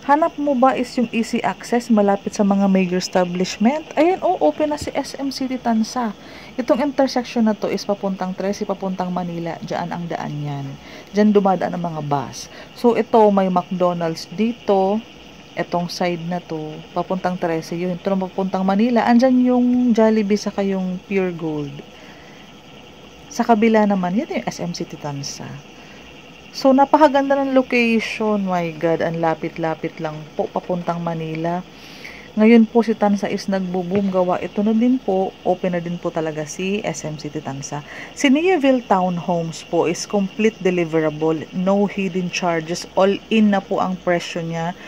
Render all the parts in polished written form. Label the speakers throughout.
Speaker 1: Hanap mo ba is yung easy access malapit sa mga major establishment? Ayan, open na si SM City Tansa. Itong intersection na to is papuntang Trece, papuntang Manila. Diyan ang daan yan. Diyan dumadaan ang mga bus. So, ito may McDonald's dito. Itong side na to, papuntang Trece yun. Ito na papuntang Manila. Andyan yung Jollibee saka yung Pure Gold. Sa kabila naman, yun yung SM City Tansa. So, napakaganda ng location. My God, ang lapit-lapit lang po papuntang Manila. Ngayon po si Tansa is nagbo-boom gawa. Ito na din po, open na din po talaga si SM City Tansa. Si Neoville Townhomes po is complete deliverable. No hidden charges. All in na po ang presyo niya.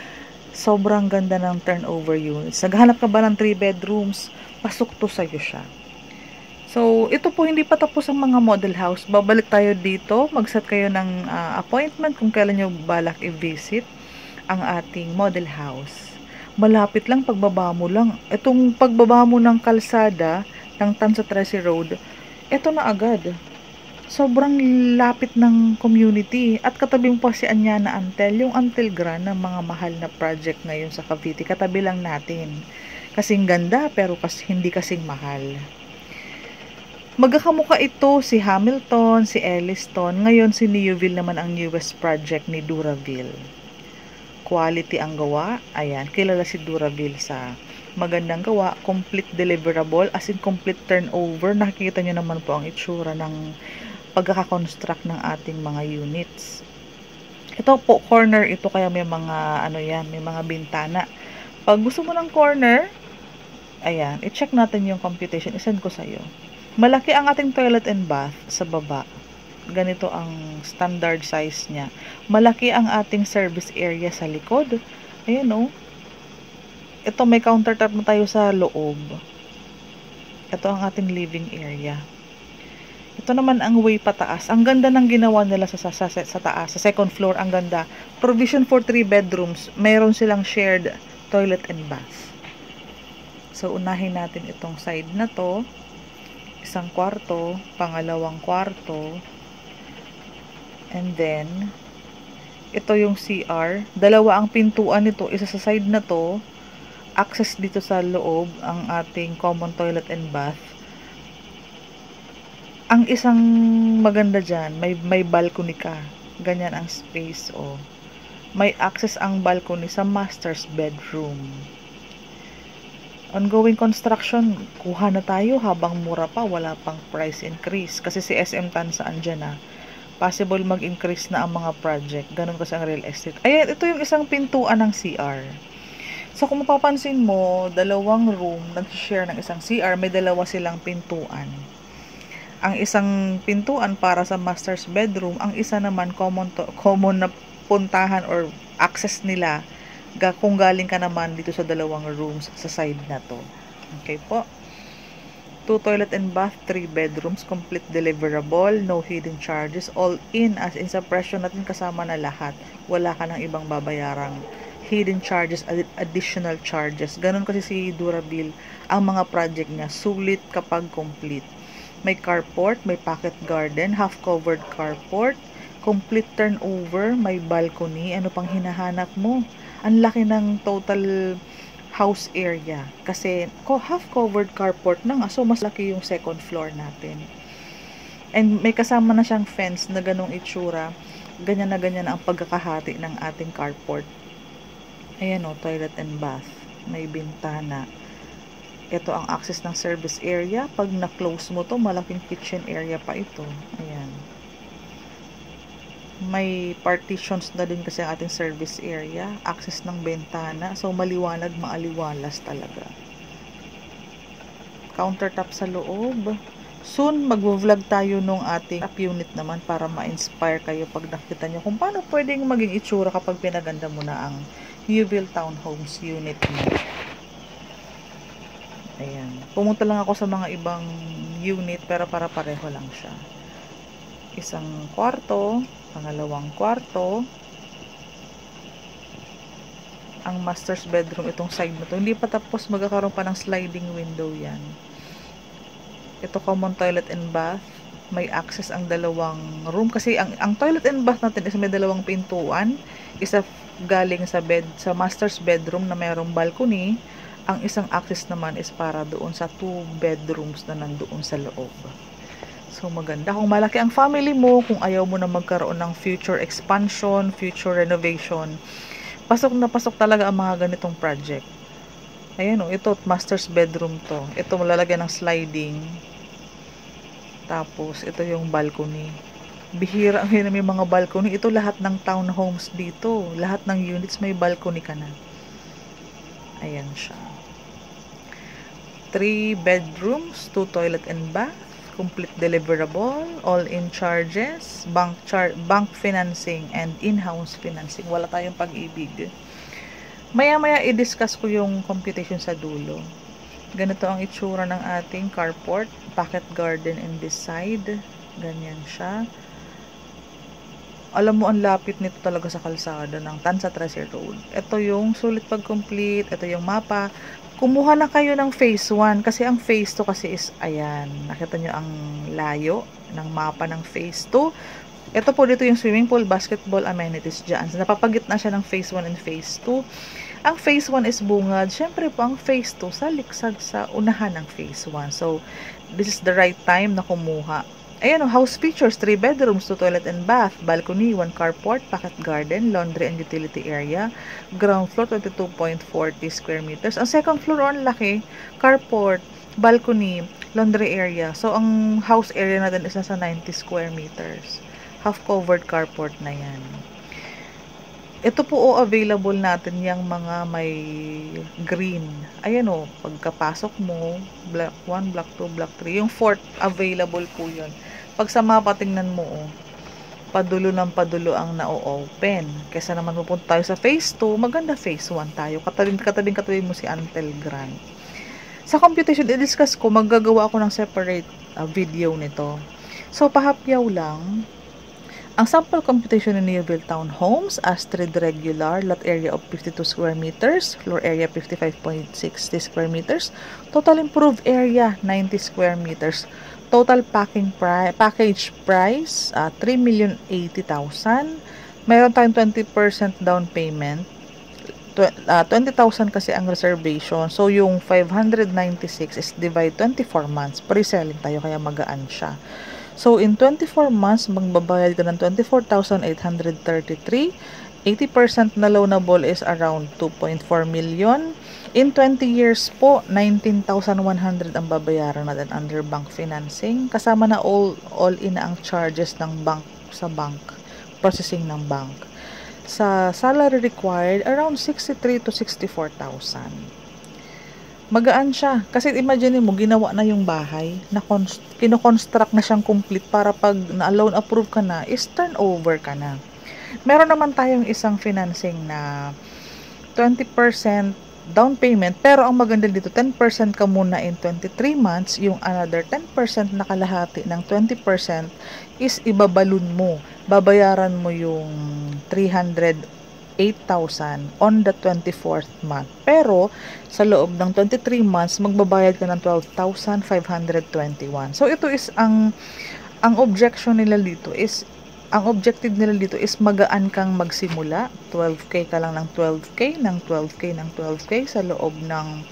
Speaker 1: Sobrang ganda ng turnover units. Naghanap ka ba ng 3 bedrooms? Pasok to sa'yo siya. So, ito po hindi pa tapos ang mga model house. Babalik tayo dito. Mag-set kayo ng appointment kung kailan nyo balak i-visit ang ating model house. Malapit lang, pagbaba mo lang. Itong pagbaba mo ng kalsada ng Tansa Trece Road, ito na agad. Sobrang lapit ng community. At katabi mo pa si Anyana Antel, yung Antel Gran ng mga mahal na project ngayon sa Cavite. Katabi lang natin. Kasing ganda pero hindi kasing mahal. Magkakamukha ito si Hamilton, si Elliston. Ngayon si Neoville naman ang newest project ni Duraville. Quality ang gawa. Ayan, kilala si Duraville sa magandang gawa. Complete deliverable, as in complete turnover. Nakikita nyo naman po ang itsura ng pagkakakonstruct ng ating mga units. Ito po, corner ito kaya may mga, may mga bintana. Pag gusto mo ng corner, ayan, i-check natin yung computation. I-send ko sa'yo. Malaki ang ating toilet and bath sa baba. Ganito ang standard size niya. Malaki ang ating service area sa likod. Ayan o. Ito may countertop na tayo sa loob. Ito ang ating living area. Ito naman ang way pataas. Ang ganda ng ginawa nila sa taas. Sa second floor, ang ganda. Provision for 3 bedrooms. Mayroon silang shared toilet and bath. So, unahin natin itong side na to. Isang kwarto, pangalawang kwarto, and then ito yung CR. Dalawa ang pintuan nito, isa sa side na to, access dito sa loob ang ating common toilet and bath. Ang isang maganda dyan, may balcony ka, ganyan ang space. May access ang balcony sa master's bedroom. Ongoing construction, kuha na tayo habang mura pa, wala pang price increase. Kasi si SM Tansa andyan na. Possible mag-increase na ang mga project. Ganun kasi ang real estate. Ayan, ito yung isang pintuan ng CR. So, kung mapapansin mo, dalawang room, nag-share ng isang CR, may dalawa silang pintuan. Ang isang pintuan para sa master's bedroom, ang isa naman common na puntahan or access nila kung galing ka naman dito sa dalawang rooms sa side na to. Okay po. 2 toilet and bath, 3 bedrooms, complete deliverable, no hidden charges, all in, as in sa presyo natin kasama na lahat. Wala ka ng ibang babayarang hidden charges, additional charges. Ganun kasi si Duraville, ang mga project niya, sulit kapag complete. May carport, may pocket garden, half-covered carport, complete turnover, may balcony. Ano pang hinahanap mo? Ang laki ng total house area. Kasi half-covered carport na nga. So, mas laki yung second floor natin. And may kasama na siyang fence na ganong itsura. Ganyan na ganyan ang pagkakahati ng ating carport. Ayan o, toilet and bath. May bintana. Ito ang access ng service area. Pag na-close mo to, malaking kitchen area pa ito. Ayan. May partitions na din kasi ang ating service area. Access ng bentana. So, maliwanag, maaliwalas talaga. Countertop sa loob. Soon, mag-vlog tayo nung ating top unit naman para ma-inspire kayo pag nakita nyo kung paano pwedeng maging itsura kapag pinaganda mo na ang Neoville Townhomes unit mo. Ayan. Pumunta lang ako sa mga ibang unit pero para pareho lang siya. Isang kwarto, pangalawang kwarto, ang master's bedroom, itong side na to. Hindi pa tapos, magkakaroon pa ng sliding window yan. Ito common toilet and bath. May access ang dalawang room. Kasi ang toilet and bath natin is may dalawang pintuan. Isa galing sa master's bedroom na mayroong balcony. Ang isang access naman is para doon sa 2 bedrooms na nandoon sa loob. So, maganda. Kung malaki ang family mo, kung ayaw mo na magkaroon ng future expansion, future renovation, pasok na pasok talaga ang mga ganitong project. Ayan o, ito, master's bedroom to. Ito, malalagyan ng sliding. Tapos, ito yung balcony. Bihira ang may mga balcony. Ito lahat ng townhomes dito. Lahat ng units may balcony ka na. Ayan siya. 3 bedrooms, 2 toilet and bath, complete deliverable, all-in charges, bank financing, and in-house financing. Wala tayong pag-ibig. Maya-maya i-discuss ko yung computation sa dulo. Ganito ang itsura ng ating carport, pocket garden in this side. Ganyan siya. Alam mo, ang lapit nito talaga sa kalsada ng Tanza Tracer Road. Ito yung sulit pag-complete. Ito yung mapa. Kumuha na kayo ng phase 1 kasi ang phase 2 kasi is, ayan, nakita nyo ang layo ng mapa ng phase 2. Ito po dito yung swimming pool, basketball, amenities dyan. So, napapagitna siya ng phase 1 and phase 2. Ang phase 1 is bungad. Siyempre po, ang phase 2 sa liksad sa unahan ng phase 1. So, this is the right time na kumuha. Ayan o, house features, 3 bedrooms, 2 toilet and bath, balcony, 1 carport, pocket garden, laundry and utility area, ground floor, 22.40 square meters. Ang second floor, ang laki, carport, balcony, laundry area. So, ang house area natin is nasa 90 square meters. Half-covered carport na yan. Ito po o, available natin yung mga may green. Ayan o, pagkapasok mo, block 1, block 2, block 3. Yung fourth, available po yun. Pag sa mapa, tingnan mo o, padulo ng padulo ang na-open. Kesa naman pupunta tayo sa phase 2, maganda phase 1 tayo. Katabing mo si Antel Grand. Sa computation, i-discuss ko, maggagawa ako ng separate video nito. So, pahapyaw lang. Ang sample computation in Neoville Townhomes, Astrid regular, lot area of 52 square meters, floor area 55.60 square meters, total improved area 90 square meters, total package price 3,080,000. Meron tayong 20% down payment. 20,000 kasi ang reservation. So, yung 596 is divide 24 months. Pre-selling tayo, kaya magaan siya. So, in 24 months, magbabayad ka ng 24,833. 80% na loanable is around 2.4 million. In 20 years po, 19,100 ang babayaran natin under bank financing. Kasama na all-in ang charges ng bank sa bank. Processing ng bank. Sa salary required, around 63 to 64,000. Magaan siya. Kasi imagine mo, ginawa na yung bahay, na kino-construct na siyang complete para pag na-loan approve ka na, is turnover ka na. Meron naman tayong isang financing na 20% down payment, pero ang maganda dito, 10% ka muna in 23 months, yung another 10% na kalahati ng 20% is ibabalun mo. Babayaran mo yung 308,000 on the 24th month. Pero, sa loob ng 23 months, magbabayad ka ng 12,521. So, ito is ang objective nila dito is magaan kang magsimula. 12K ka lang ng 12K, ng 12K, ng 12K sa loob ng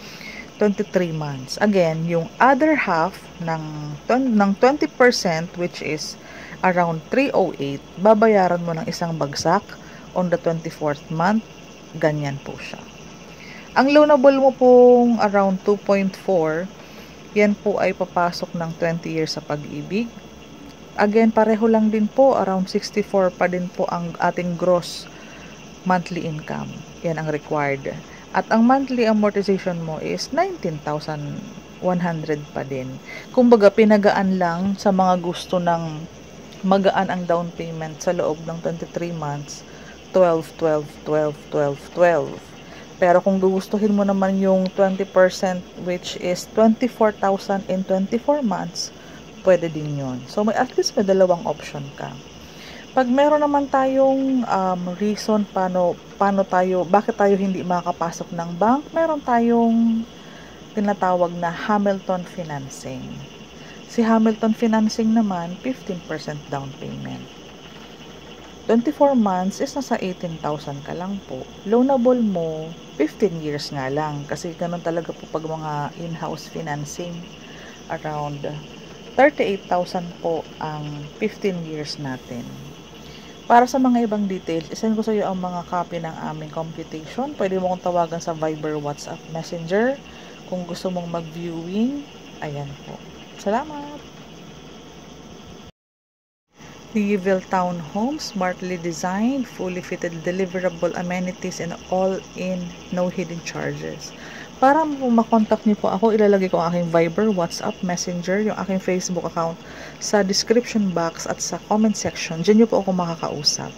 Speaker 1: 23 months. Again, yung other half ng 20%, which is around 308, babayaran mo ng isang bagsak on the 24th month. Ganyan po siya. Ang loanable mo pong around 2.4, yan po ay papasok ng 20 years sa pag-ibig. Again, pareho lang din po, around 64 pa din po ang ating gross monthly income. Yan ang required. At ang monthly amortization mo is 19,100 pa din. Kumbaga, pinagaan lang sa mga gusto ng magaan ang down payment sa loob ng 23 months, 12, 12, 12, 12, 12. Pero kung gugustuhin mo naman yung 20%, which is 24,000 in 24 months, pwede din yun. So, at least may dalawang option ka. Pag meron naman tayong reason bakit tayo hindi makakapasok ng bank, meron tayong tinatawag na Hamilton Financing. Si Hamilton Financing naman, 15% down payment. 24 months is nasa 18,000 ka lang po. Loanable mo, 15 years nga lang. Kasi ganun talaga po pag mga in-house financing. Around 38,000 po ang 15 years natin. Para sa mga ibang details, isend ko sa iyo ang mga copy ng aming computation. Pwede mo kong tawagan sa Viber, WhatsApp, Messenger. Kung gusto mong mag-viewing, ayan po. Salamat! Leeville Townhome, smartly designed, fully fitted, deliverable amenities, and all-in, no hidden charges. Para makontak niyo po ako, ilalagay ko ang aking Viber, WhatsApp, Messenger, yung aking Facebook account sa description box at sa comment section. Diyan niyo po ako makakausap.